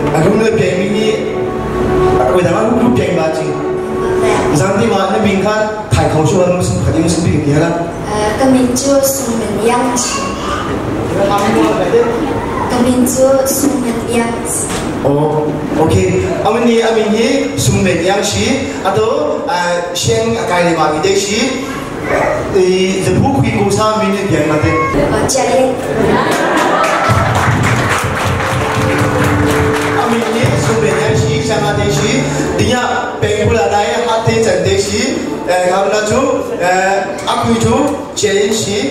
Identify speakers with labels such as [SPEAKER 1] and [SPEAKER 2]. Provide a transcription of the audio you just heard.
[SPEAKER 1] Aku nak piang ini, aku dah aku grup piang baca. Zanti mana bingkar, thai kau suara musim, hati musim piang dia lah.
[SPEAKER 2] Kami tu sumber yang sih. Kami tu sumber yang.
[SPEAKER 1] Oh, okay. Amin sumber yang sih atau siang kali bagi deh sih. Zebu kui kusa mini piang mate.
[SPEAKER 2] Jadi.
[SPEAKER 1] Amin sumber yang sih sama deh sih. Dia pengpula daya hati cendek sih. Karena tu aku itu jadi sih.